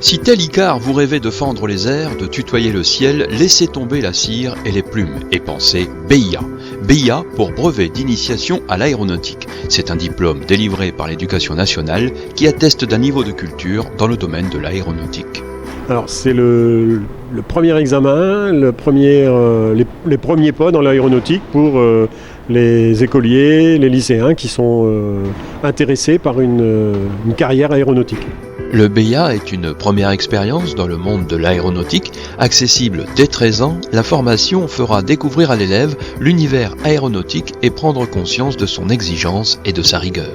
Si tel Icare vous rêvez de fendre les airs, de tutoyer le ciel, laissez tomber la cire et les plumes et pensez BIA. BIA pour brevet d'initiation à l'aéronautique. C'est un diplôme délivré par l'Éducation nationale qui atteste d'un niveau de culture dans le domaine de l'aéronautique. Alors c'est le premier examen, les premiers pas dans l'aéronautique pour les écoliers, les lycéens qui sont intéressés par une carrière aéronautique. Le BIA est une première expérience dans le monde de l'aéronautique. Accessible dès 13 ans, la formation fera découvrir à l'élève l'univers aéronautique et prendre conscience de son exigence et de sa rigueur.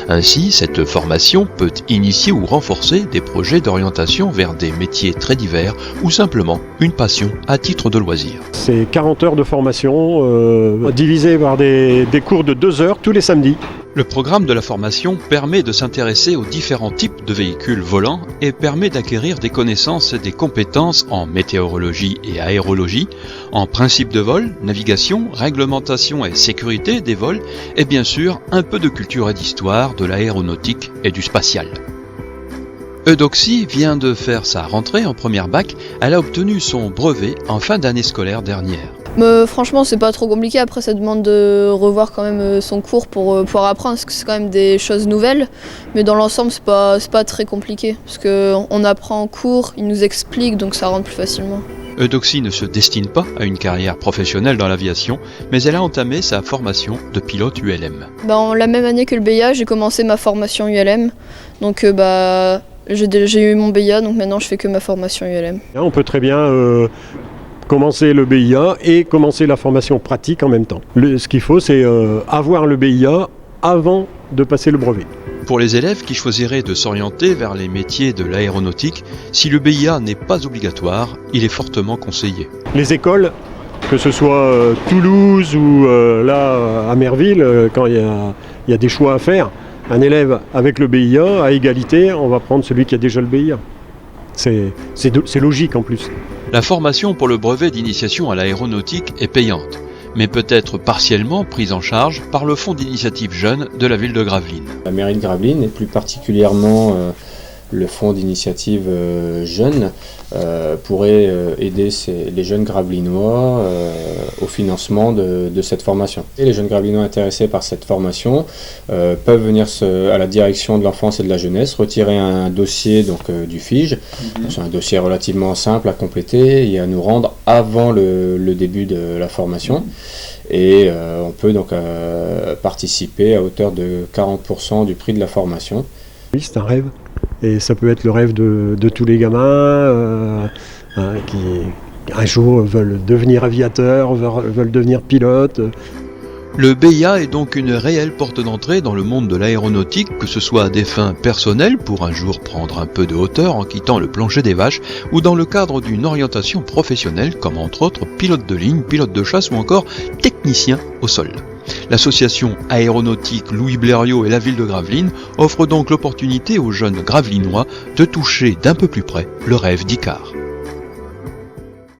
Ainsi, cette formation peut initier ou renforcer des projets d'orientation vers des métiers très divers ou simplement une passion à titre de loisir. C'est 40 heures de formation divisées par des cours de 2 heures tous les samedis. Le programme de la formation permet de s'intéresser aux différents types de véhicules volants et permet d'acquérir des connaissances et des compétences en météorologie et aérologie, en principe de vol, navigation, réglementation et sécurité des vols et bien sûr un peu de culture et d'histoire de l'aéronautique et du spatial. Eudoxie vient de faire sa rentrée en première bac, elle a obtenu son brevet en fin d'année scolaire dernière. Franchement, c'est pas trop compliqué. Après, ça demande de revoir quand même son cours pour pouvoir apprendre, parce que c'est quand même des choses nouvelles. Mais dans l'ensemble, c'est pas très compliqué, parce qu'on apprend en cours, ils nous expliquent, donc ça rentre plus facilement. Eudoxie ne se destine pas à une carrière professionnelle dans l'aviation, mais elle a entamé sa formation de pilote ULM. La même année que le BIA, j'ai commencé ma formation ULM. Donc j'ai eu mon BIA, donc maintenant je fais que ma formation ULM. On peut très bien commencer le BIA et commencer la formation pratique en même temps. Ce qu'il faut, c'est avoir le BIA avant de passer le brevet. Pour les élèves qui choisiraient de s'orienter vers les métiers de l'aéronautique, si le BIA n'est pas obligatoire, il est fortement conseillé. Les écoles, que ce soit Toulouse ou là à Merville, quand il y a des choix à faire, un élève avec le BIA, à égalité, on va prendre celui qui a déjà le BIA. C'est logique en plus. La formation pour le brevet d'initiation à l'aéronautique est payante, mais peut être partiellement prise en charge par le fonds d'initiative jeunes de la ville de Gravelines. La mairie de Gravelines et plus particulièrement le fonds d'initiative jeunes pourrait aider les jeunes gravelinois au financement de cette formation. Et les jeunes gravelinois intéressés par cette formation peuvent venir à la direction de l'enfance et de la jeunesse, retirer un dossier du FIGE. C'est un dossier relativement simple à compléter et à nous rendre avant le début de la formation. Et on peut donc participer à hauteur de 40% du prix de la formation. Oui, c'est un rêve. Et ça peut être le rêve de tous les gamins qui un jour veulent devenir aviateurs, veulent devenir pilotes. Le BIA est donc une réelle porte d'entrée dans le monde de l'aéronautique, que ce soit à des fins personnelles pour un jour prendre un peu de hauteur en quittant le plancher des vaches, ou dans le cadre d'une orientation professionnelle comme entre autres pilote de ligne, pilote de chasse ou encore technicien au sol. L'association aéronautique Louis Blériot et la ville de Gravelines offrent donc l'opportunité aux jeunes gravelinois de toucher d'un peu plus près le rêve d'Icare.